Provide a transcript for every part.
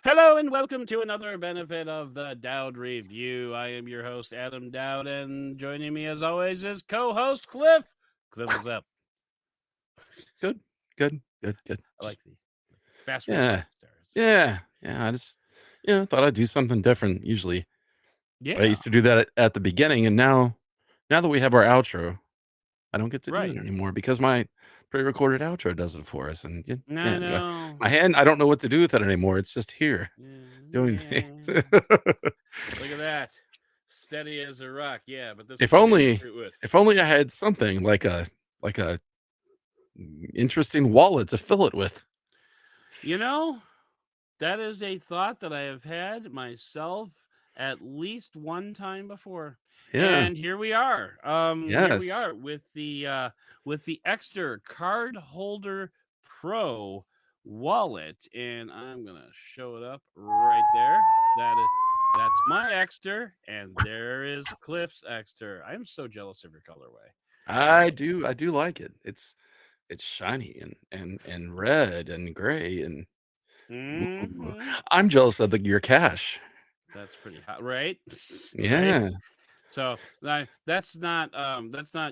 Hello and welcome to another benefit of the Doud Review. I am your host, Adam Doud, and joining me as always is co-host Cliff. Cliff, what's up? Good. I like the fast Yeah. reflex. I just thought I'd do something different. Usually, I Yeah, used to do that at the beginning, and now that we have our outro, I don't get to do right. it anymore because my pre-recorded outro does it for us. And I know. my hand, I don't know what to do with it anymore. It's just here doing things. Yeah. Look at that. Steady as a rock. Yeah, but this If is what we only, recruit with. if only I had something like a interesting wallet to fill it with. You know, that is a thought that I have had myself at least one time before. Yeah. And here we are. Here we Yes. are with the Ekster Cardholder Pro wallet, and I'm gonna show it up right there. That's my Ekster, and there is Cliff's Ekster. I'm so jealous of your colorway. I do like it. It's shiny and red and gray and ooh, Mm-hmm. I'm jealous of your cash. That's pretty hot, right? Right. Yeah. So that's not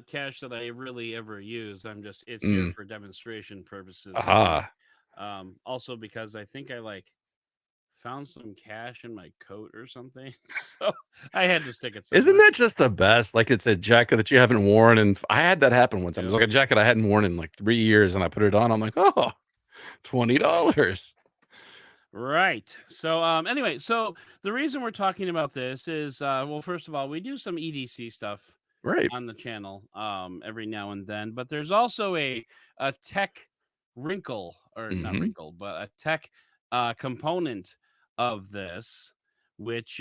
cash that I really ever use. It's here Mm. for demonstration purposes only. Ah. Also because I think I found some cash in my coat or something, so I had to stick it Isn't somewhere. that just the best? Like it's a jacket that you haven't worn, and I had that happen one time. It was Yep. like a jacket I hadn't worn in like 3 years, and I put it on. I'm like, oh, $20. Right. So anyway, so the reason we're talking about this is well, first of all, we do some EDC stuff Right. on the channel every now and then, but there's also a tech wrinkle, or not Mhm. wrinkle, but a tech component of this, which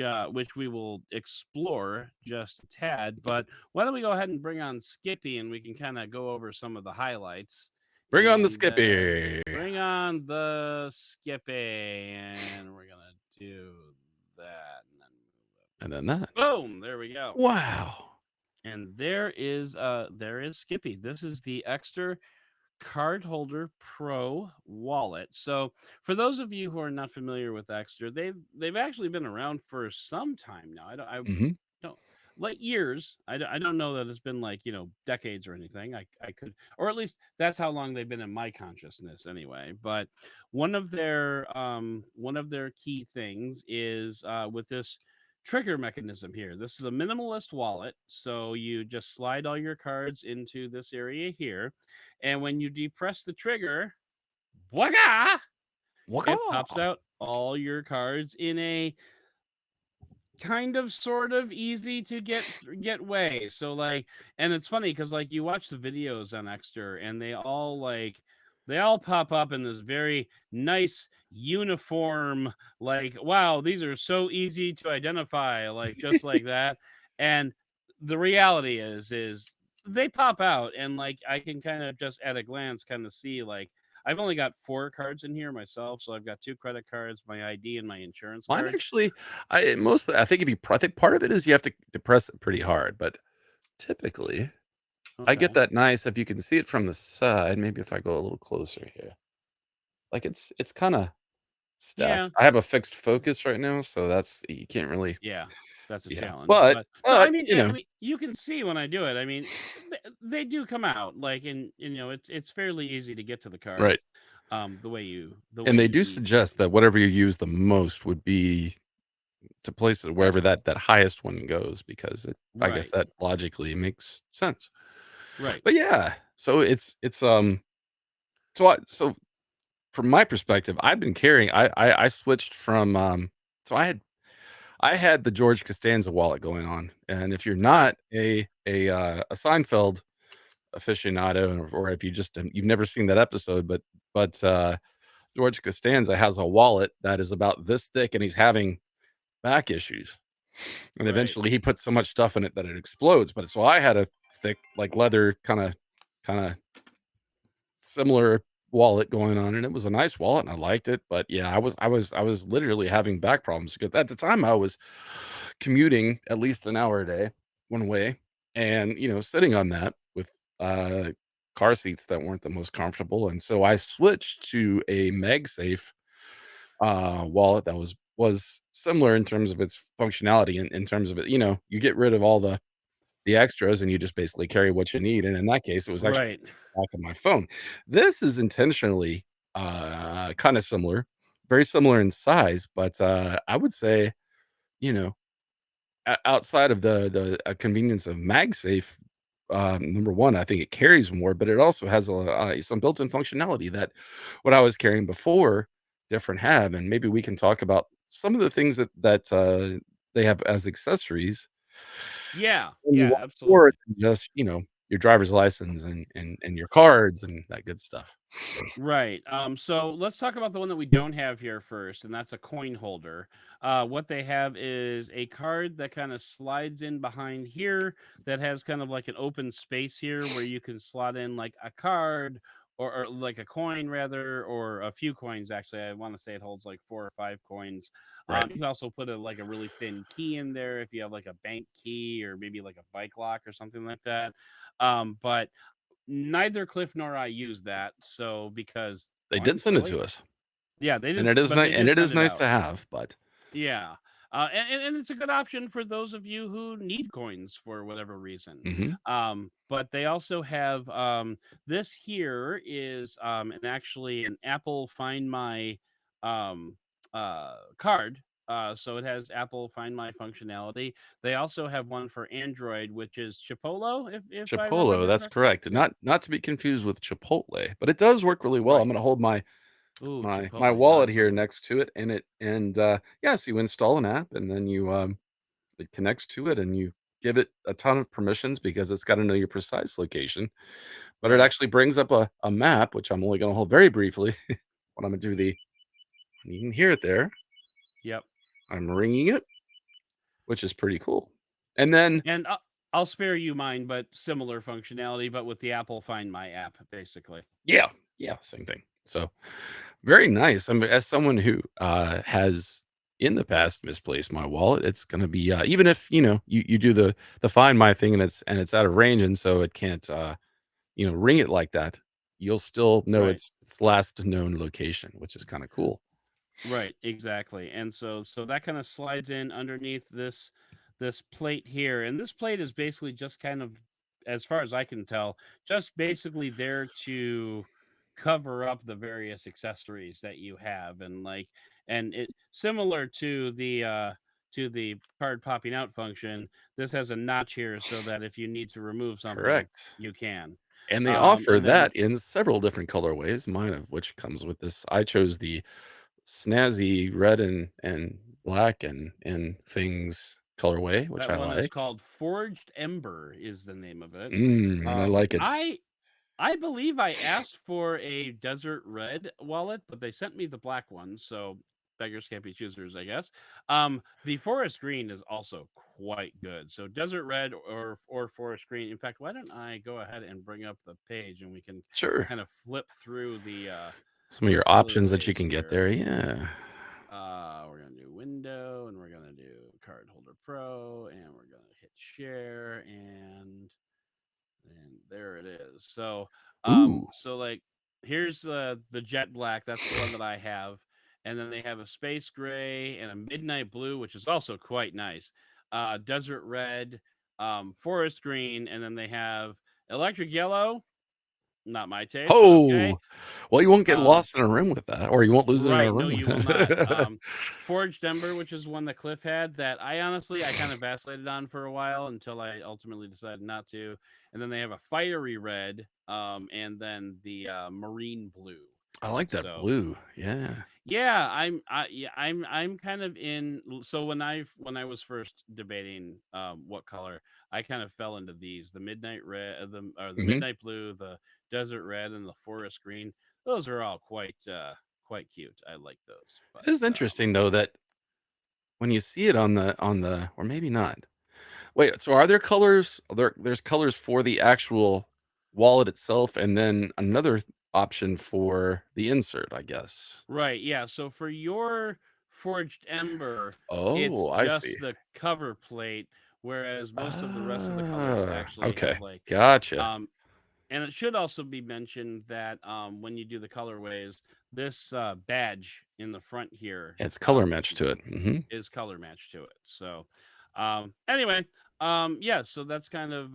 we will explore just a tad. But why don't we go ahead and bring on Skippy, and we can kind of go over some of the highlights. Bring on the And Skippy. bring on the Skippy, and we're gonna do that, and then And then that. boom, there we go. Wow. And there is Skippy. This is the Ekster Cardholder Pro wallet. So for those of you who are not familiar with Ekster, they've actually been around for some time now. Mhm. don't like years. I don't know that it's been like, decades or anything. I could, or at least that's how long they've been in my consciousness anyway. But one of their key things is with this trigger mechanism here. This is a minimalist wallet, so you just slide all your cards into this area here, and when you depress the trigger, voila, Waka. it pops out all your cards in a kind of sort of easy to get way. So and it's funny because you watch the videos on Ekster, and they all pop up in this very nice uniform, wow, these are so easy to identify, just like that. And the reality is they pop out, and I can kind of just at a glance kind of see, I've only got 4 cards in here myself, so I've got 2 credit cards, my ID, and my insurance Mine card. actually, I think I think part of it is you have to depress it pretty hard, but typically I get Okay. that nice if you can see it from the side. Maybe if I go a little closer here, like it's kind of Yeah. stacked. I have a fixed focus right now, so that's you can't really. Yeah. That's a Yeah, challenge. but But no, I you know, mean, you can see when I do it. I mean, they do come out and it's fairly easy to get to the cards right. the way And they you do need suggest to. that whatever you use the most would be to place it wherever Best one. that highest one goes because I guess Right. that logically makes sense. Right. But yeah, so so from my perspective, I've been carrying. I switched from so I had the George Costanza wallet going on, and if you're Right. not a Seinfeld aficionado, or if you just you've never seen that episode, but George Costanza has a wallet that is about this thick, and he's having back issues, and Right. eventually he puts so much stuff in it that it explodes. But so I had a thick, like leather kind of similar wallet going on, and it was a nice wallet and I liked it. But yeah, I was literally having back problems because at the time I was commuting at least an hour a day, one way, and sitting on that with car seats that weren't the most comfortable, and so I switched to a MagSafe wallet that was similar in terms of its functionality, in terms of it, you get rid of all the extras and you just basically carry what you need. And in that case, it was actually Right. back of my phone. This is intentionally kind of similar, very similar in size, but I would say, you know, outside of the convenience of MagSafe, number one, I think it carries more, but it also has some built-in functionality that what I was carrying before different have, and maybe we can talk about some of the things that they have as accessories Yeah. when you Yeah, want more absolutely. than just your driver's license and your cards and that good stuff. Right. So let's talk about the one that we don't have here first, and that's a coin holder. What they have is a card that kind of slides in behind here that has kind of like an open space here where you can slot in like a card or like a coin rather, or a few coins. Actually, I want to say it holds like 4 or 5 coins. Right. You can also put like a really thin key in there if you have like a bank key or maybe like a bike lock or something like that. But neither Cliff nor I use that, so because They why? did send it Really? to us, Yeah, they and did, it is but nice they and did it send is it nice out. to have, but Yeah, and it's a good option for those of you who need coins for whatever reason. mhm, But they also have this here is actually an Apple Find My card. So it has Apple Find My functionality. They also have one for Android, which is Chipolo, if I Chipolo, remember that's correctly. correct. Not to be confused with Chipotle, but it does work really well. I'm Right. gonna hold my Ooh, my Chipotle wallet does. here next to it, yeah, so you install an app, and then it connects to it, and you give it a ton of permissions because it's gotta know your precise location, but it Right. actually brings up a map, which I'm only gonna hold very briefly. When I'm gonna do the You can hear it there. Yep. I'm ringing it, which is pretty cool. And then And I'll spare you mine, but similar functionality, but with the Apple Find My app, basically. yeah, yeah, same thing. So, very nice. I mean, as someone who, has in the past misplaced my wallet, it's gonna be, even if, you do the Find My thing and it's out of range, and so it can't, ring it like that, you'll still know Right. its last known location, which is kinda cool. Right, exactly. And so that kind of slides in underneath this plate here. And this plate is basically just kind of, as far as I can tell, just basically there to cover up the various accessories that you have. And like, and it similar to the card popping out function, this has a notch here so that if you need to remove something, Correct. you can. And they offer And then that in several different colorways, mine of which comes with this. I chose the snazzy red and black and things colorway, which that I one is like. called Forged Ember is the name of it. And I like it. I believe I asked for a desert red wallet, but they sent me the black one, so beggars can't be choosers, I guess. The forest green is also quite good. So desert red or forest green. In fact, why don't I go ahead and bring up the page and we can Sure. kind of Some of flip your through the options that you ways can get here. there. Yeah. We're gonna do window and we're gonna do Cardholder Pro and we're gonna hit share and there it is. Ooh. So like here's the jet black. That's the one that I have, and then they have a space gray and a midnight blue, which is also quite nice. Desert red, forest green, and then they have electric yellow. Not my taste, but okay. Oh, well, you won't get Um, lost in a room with that, or you won't lose it in a Right, no, room. you will not. Forged Ember, which is one that Cliff had, that I honestly I kind of vacillated on for a while until I ultimately decided not to. And then they have a fiery red, and then the marine blue. I like that So blue. Yeah. yeah, I'm kind of in. So when I was first debating what color, I kind of fell into these: the midnight red, the Mhm. midnight blue, the desert red, and the forest green. Those are all quite cute. I like those, It is but interesting though that when you see it on the or maybe not. Wait, so are there colors? There's colors for the actual wallet itself, and then another option for the insert, I guess. right, yeah. So for your forged ember, it's Oh, I see. just the cover plate, whereas most of the rest of the colors actually Okay. have like Gotcha. um and it should also be mentioned that when you do the colorways, this badge in the front here It's color match to it. is color matched to it. So anyway, yeah, so that's kind of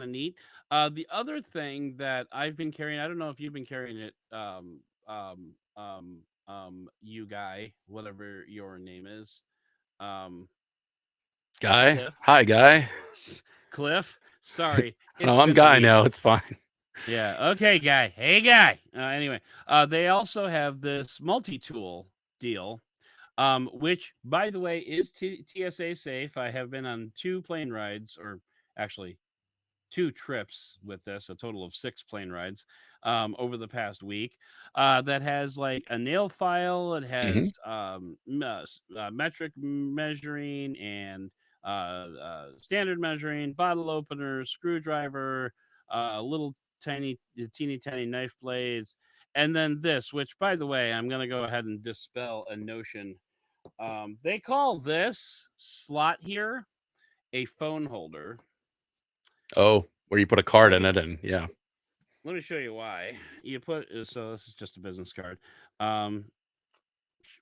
neat. The other thing that I've been carrying, I don't know if you've been carrying it, you guy, whatever your name is, um, Guy. Cliff. Hi, guy. Cliff. Sorry, it's No, I'm been a Guy week. now. It's fine. Yeah. Okay, guy. Hey, guy. Anyway, they also have this multi-tool deal, which, by the way, is TSA safe. I have been on 2 plane rides, or actually 2 trips with this, a total of 6 plane rides over the past week. That has like a nail file. It Mhm. has metric measuring and standard measuring, bottle opener, screwdriver, little teeny tiny knife blades, and then this, which, by the way, I'm going to go ahead and dispel a notion. They call this slot here a phone holder. Oh, where you put a card Let in me it, and yeah. let me show you why. You put so this is just a business card. Um,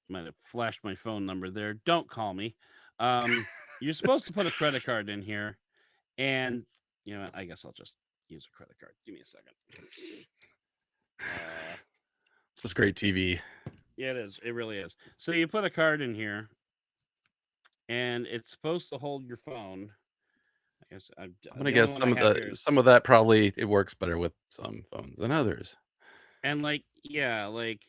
might have flashed my phone number there. Don't call me. You're supposed to put a credit card in here, and you know what? I guess I'll just use a credit card. Give me a second. This is great TV. Yeah, it is. It really is. So you put a card in here, and it's supposed to hold your phone. I guess I'm gonna the only guess one I have here is, some of that probably it works better with some phones than others. and like, yeah, like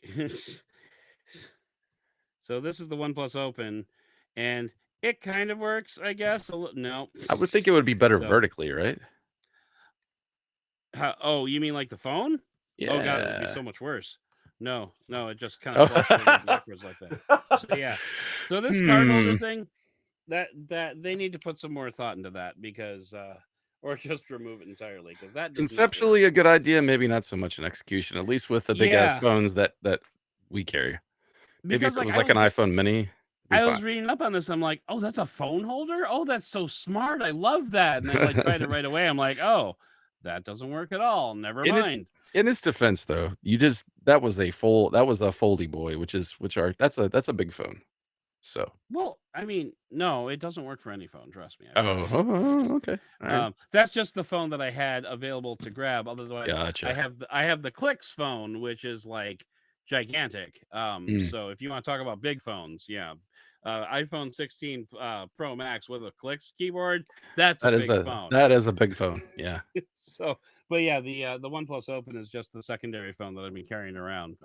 so this is the One Plus Open, and it kind of works, I guess. No. I would think it would be better So, vertically, right? oh, you mean like the phone? Oh God, it would be Yeah. so much worse. No, no, it just kind of flushed over Oh. backwards like that. So yeah, so this card Hmm. holder thing, that they need to put some more thought into that because, or just remove it entirely because that does not work. Conceptually a good idea, maybe not so much in execution, at least with the big ass Yeah, phones that we carry. Maybe because if it like was like an iPhone mini, it'd be I fine. was reading up on this. I'm like, oh, that's a phone holder. Oh, that's so smart. I love that. And I like tried it right away. I'm like, oh, that doesn't work at all. Never In its mind. in its defense though, that was a foldy boy, which are that's a big phone. So Well, I mean, no, it doesn't work for any phone. Trust me, I've oh, tried. okay. All right. That's just the phone that I had available to grab. Otherwise, Gotcha. I have the Clicks phone, which is like gigantic. Mm, So if you want to talk about big phones, yeah, iPhone 16 Pro Max with a Clicks keyboard, that's a big phone. that is a big phone. Yeah. So, but yeah, the OnePlus Open is just the secondary phone that I've been carrying around.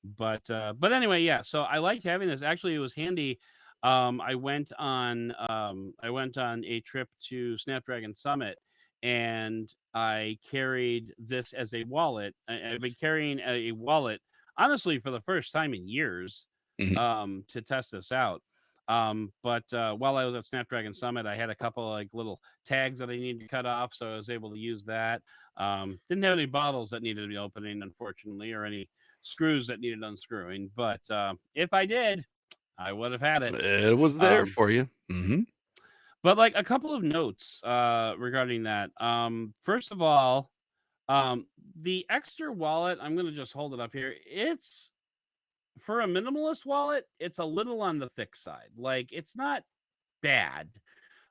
But anyway, yeah. So I liked having this. Actually, it was handy. I went on a trip to Snapdragon Summit, and I carried this as a wallet. I've been carrying a wallet honestly for the first time in years Mhm. to test this out. But while I was at Snapdragon Summit, I had a couple of like little tags that I needed to cut off, so I was able to use that. Didn't have any bottles that needed to be opening, unfortunately, or any screws that needed unscrewing. But if I did, I would have had it. It was there Um, for you. Mhm. but like a couple of notes regarding that. First of all, the Ekster wallet, I'm going to just hold it up here. It's for a minimalist wallet, it's a little on the thick side. Like it's not bad.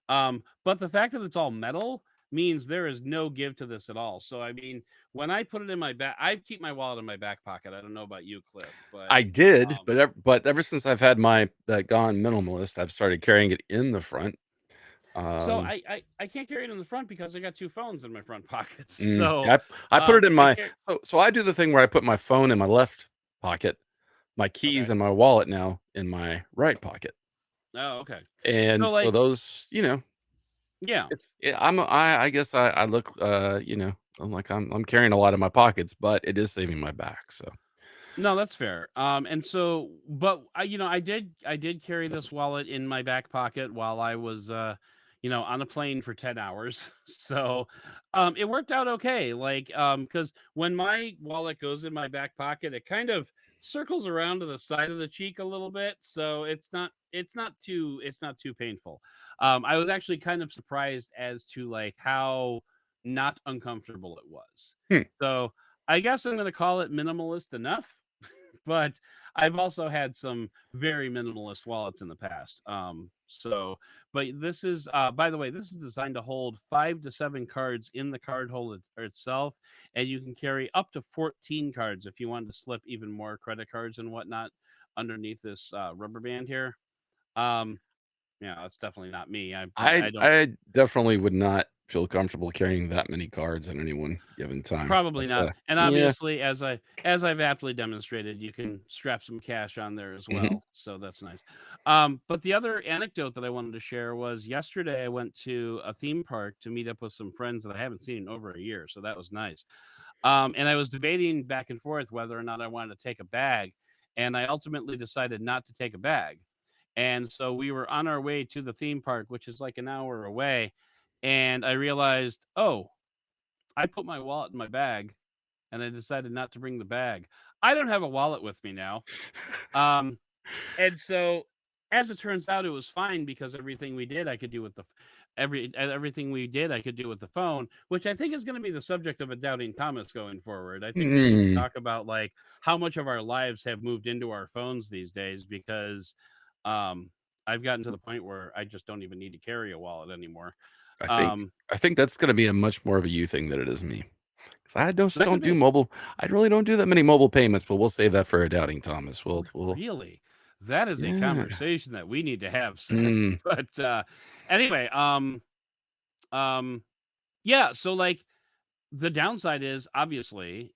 But the fact that it's all metal means there is no give to this at all. So I mean, when I put it in my back, I keep my wallet in my back pocket. I don't know about you, Cliff, but I did, um, but ever since I've had my that gone minimalist, I've started carrying it in the front. so Um, I can't carry it in the front because I got 2 phones in my front pockets. So yeah, I put it in I my can't. so I do the thing where I put my phone in my left pocket, my keys Okay. and my wallet now in my right pocket. Oh, okay. And So so like, those, yeah. I guess I look I'm like I'm carrying a lot in my pockets, but it is saving my back. So No, that's fair. And so, but I did carry this wallet in my back pocket while I was, on a plane for 10 hours. So, it worked out okay. Like, because when my wallet goes in my back pocket, it kind of circles around to the side of the cheek a little bit, so it's not too painful. I was actually kind of surprised as to like how not uncomfortable it was. Hmm. So I guess I'm going to call it minimalist enough. But I've also had some very minimalist wallets in the past. But this is, by the way, this is designed to hold 5 to 7 cards in the card holder itself, and you can carry up to 14 cards if you want to slip even more credit cards and whatnot underneath this rubber band here. Um, yeah, that's definitely not me. I don't. I definitely would not feel comfortable carrying that many cards at any one given time. Probably But not. And yeah. obviously, as I've aptly demonstrated, you can strap some cash on there as Hmm. well. So that's nice. But the other anecdote that I wanted to share was yesterday I went to a theme park to meet up with some friends that I haven't seen in over a year. So that was nice. And I was debating back and forth whether or not I wanted to take a bag. And I ultimately decided not to take a bag. And so we were on our way to the theme park, which is like an hour away. And I realized, oh, I put my wallet in my bag and I decided not to bring the bag. I don't have a wallet with me now. Um, and so as it turns out, it was fine because everything we did I could do with the everything we did I could do with the phone, which I think is going to be the subject of a doubting Thomas going forward. I think we need to Hmm. talk about like how much of our lives have moved into our phones these days because um I've gotten to the point where I just don't even need to carry a wallet anymore. I think Um I think that's going to be a much more of a you thing than it is me. 'Cause I just that could don't do be. mobile. I really don't do that many mobile payments, but we'll save that for a doubting Thomas. We'll Really? That is a yeah. conversation that we need to have, sir. Mm, But, anyway, um, yeah, so, like, the downside is, obviously,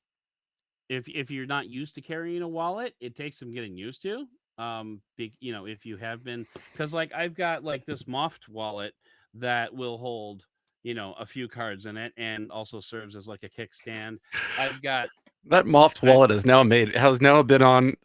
if you're not used to carrying a wallet, it takes some getting used to. If you have been, because like, I've got, like, this Moft wallet that will hold, a few cards in it and also serves as, like, a kickstand. I've got that Moft I've wallet has now been on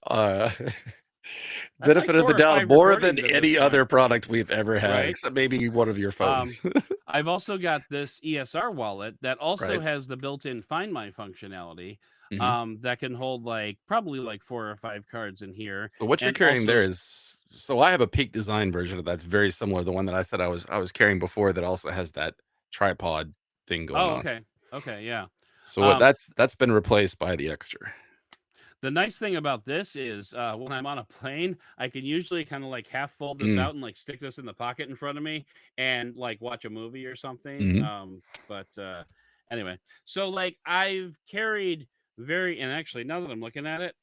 that's like benefit of 4 the or doubt 5 more than recordings at this any point, other product we've ever had, right? except maybe one of your Um, phones. I've also got this ESR wallet that also Right. has the built-in Find My functionality, Mhm. that can hold like probably like 4 or 5 cards in here, So what you're and carrying also. there is so I have a peak design version of that's very similar. The one that I said I was carrying before that also has that tripod thing going Oh, on. okay, okay, yeah. So what Um, that's been replaced by the Ekster. the nice thing about this is, when I'm on a plane, I can usually kind of like half fold this Mm, out and like stick this in the pocket in front of me and like watch a movie or something. mhm. But anyway, so like I've carried and actually now that I'm looking at it,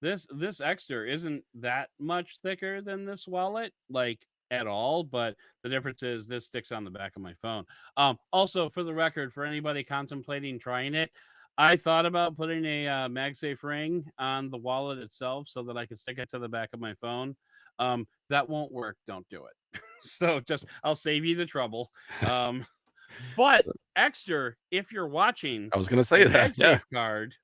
this Exter isn't that much thicker than this wallet, like at all. But the difference is this sticks on the back of my phone. Also, for the record, for anybody contemplating trying it, I thought about putting a MagSafe ring on the wallet itself so that I could stick it to the back of my phone. That won't work. Don't do it. So just I'll save you the trouble. Um, but Exter, if you're watching, I was gonna say a that, yeah. MagSafe card,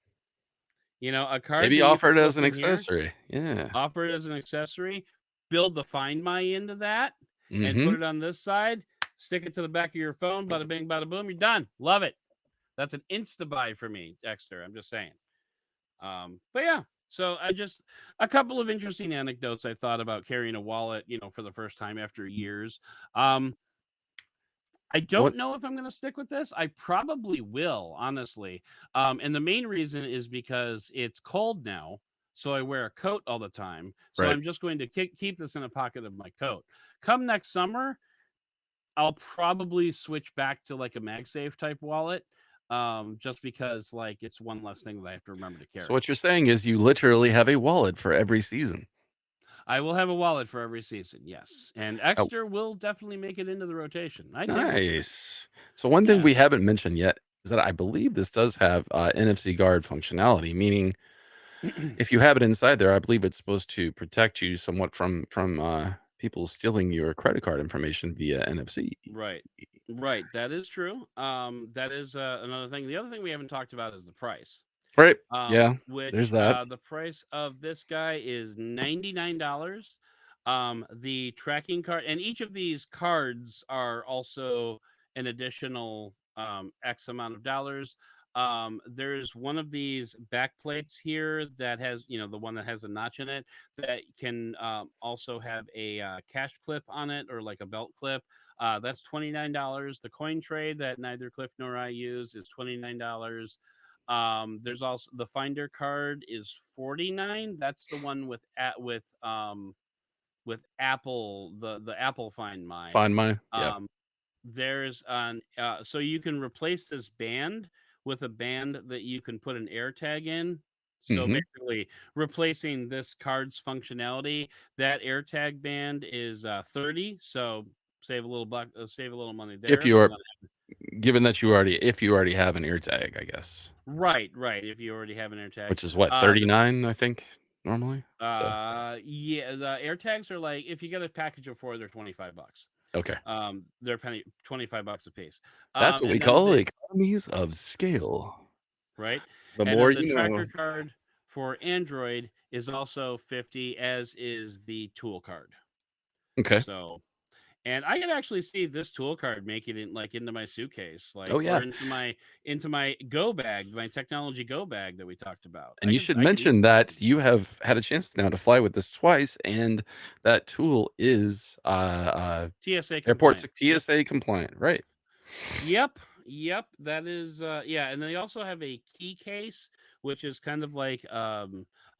a card Maybe that you offer can it as slip an in here, accessory. Yeah. offer it as an accessory, build the Find My into that, and put Mhm. it on this side, stick it to the back of your phone, bada bing, bada boom, you're done. Love it. That's an insta buy for me, Dexter. I'm just saying. But yeah, so I just a couple of interesting anecdotes I thought about carrying a wallet, for the first time after years. Um, I don't What know if I'm going to stick with this. I probably will, honestly. And the main reason is because it's cold now, so I wear a coat all the time. So right. I'm just going to keep this in a pocket of my coat. Come next summer, I'll probably switch back to like a MagSafe type wallet, just because like it's one less thing that I have to remember to So carry. what you're saying is you literally have a wallet for every season. I will have a wallet for every season, yes, and Oh, Exter will definitely make it into the rotation. I dig this thing. nice. So one thing Yeah. we haven't mentioned yet is that I believe this does have NFC guard functionality, meaning if you have it inside there, I believe it's supposed to protect you somewhat from people stealing your credit card information via NFC. Right. Right. That is true. That is another thing. The other thing we haven't talked about is the price. Right. Yeah. There's Which that. the price of this guy is $99. The tracking card and each of these cards are also an additional X amount of dollars. there's one of these back plates here that has, the one that has a notch in it that can also have a cash clip on it, or like a belt clip. That's $29. The coin tray that neither Cliff nor I use is $29. There's also the Finder card is $49. That's the one with Apple, the Apple Find My. Find My, yeah. There's an so you can replace this band with a band that you can put an AirTag in. So basically, replacing this card's functionality, that AirTag band is $30. So save a little save a little money there. If you are, given that if you already have an AirTag, I guess. Right. If you already have an AirTag, Which is what, 39, I think, normally. Yeah, the AirTags are like, if you get a package of 4, they're $25. Okay. They're $25 a piece. That's what we call economies of scale. Right. The more the you tracker know. card for Android is also $50, as is the tool card. Okay. So, and I can actually see this tool card making it like into my suitcase, like, oh yeah, or into my go bag, my technology go bag that we talked about. And you should mention that you have had a chance now to fly with this twice, and that tool is TSA airport compliant. TSA compliant, right? Yep. That is yeah. And they also have a key case, which is kind of like a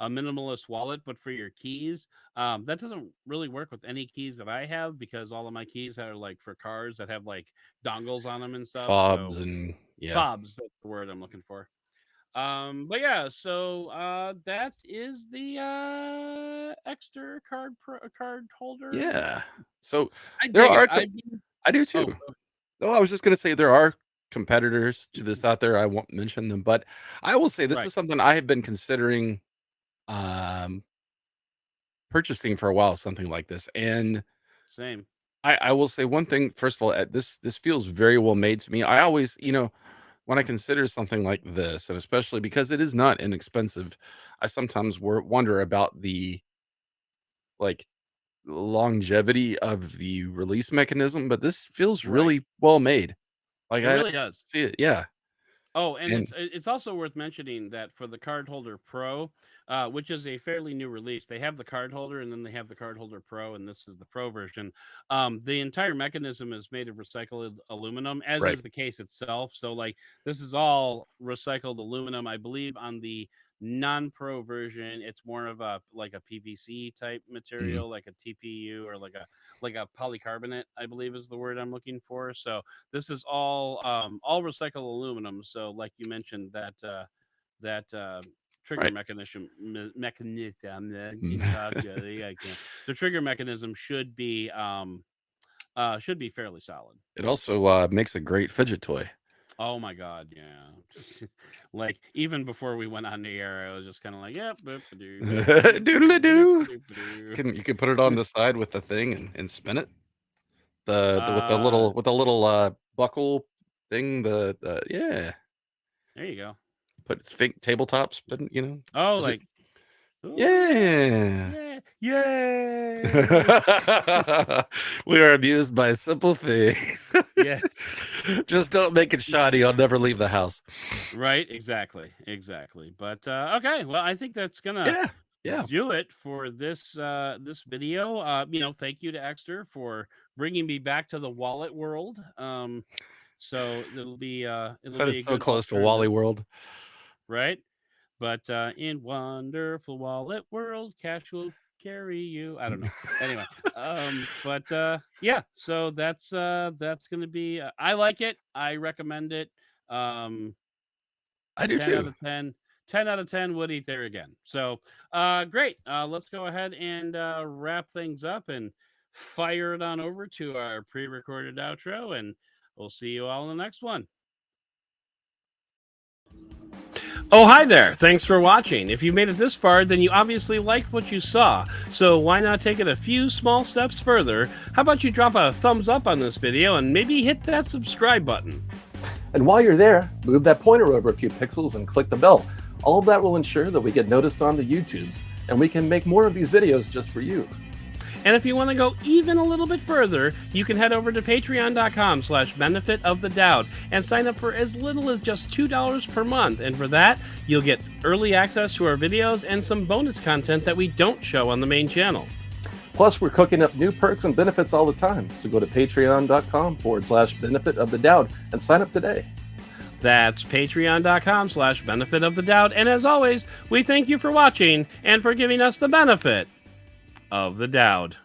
minimalist wallet, but for your keys. That doesn't really work with any keys that I have, because all of my keys are like for cars that have like dongles on them and stuff. Fobs So and fobs, that's the word I'm looking for. But yeah, so that is the Ekster card holder. Yeah. So I there dig are it. I do too. Oh, I was just gonna say there are competitors to this out there. I won't mention them, but I will say this is something I have been considering purchasing for a while, something like this. And same. I will say one thing. First of all, this feels very well made to me. I always, when I consider something like this, and especially because it is not inexpensive, I sometimes wonder about the like longevity of the release mechanism. But this feels really well made. Like it really does. See it, yeah. Oh, and it's also worth mentioning that for the Cardholder Pro, which is a fairly new release, they have the Cardholder, and then they have the Cardholder Pro, and this is the Pro version. The entire mechanism is made of recycled aluminum, as is the case itself. So, like, this is all recycled aluminum. I believe on the non-Pro version, it's more of a PVC type material, like a TPU, or like a polycarbonate, I believe is the word I'm looking for. So this is all recycled aluminum. So, like you mentioned, that trigger mechanism. The trigger mechanism should be fairly solid. It also makes a great fidget toy. Oh my god, yeah. Like, even before we went on the air, I was just kind of like, yep. Doodle-doo. You can put it on the side with the thing and spin it. With the little buckle thing. Yeah. There you go. Put its fake tabletop spin, Oh, like. Yeah. Yeah. We are amused by simple things. Yes. Just don't make it shoddy. I'll never leave the house. Right. Exactly. But okay. Well, I think that's gonna do it for this this video. Thank you to Ekster for bringing me back to the wallet world. So it'll be that is so close to Wally World, right? But in wonderful wallet world, cash will carry you. I don't know. Anyway, but yeah. So that's gonna be. I like it. I recommend it. I do 10 too. out of 10. 10 out of 10 would eat there again. So great. Let's go ahead and wrap things up and fire it on over to our pre-recorded outro, and we'll see you all in the next one. Oh, hi there. Thanks for watching. If you made it this far, then you obviously liked what you saw. So why not take it a few small steps further? How about you drop a thumbs up on this video and maybe hit that subscribe button? And while you're there, move that pointer over a few pixels and click the bell. All of that will ensure that we get noticed on the YouTubes, and we can make more of these videos just for you. And if you want to go even a little bit further, you can head over to patreon.com/benefit of the Doud and sign up for as little as just $2 per month. And for that, you'll get early access to our videos and some bonus content that we don't show on the main channel. Plus, we're cooking up new perks and benefits all the time. So go to patreon.com/benefit of the Doud and sign up today. That's patreon.com/benefit of the Doud. And as always, we thank you for watching and for giving us the benefit of the Doud.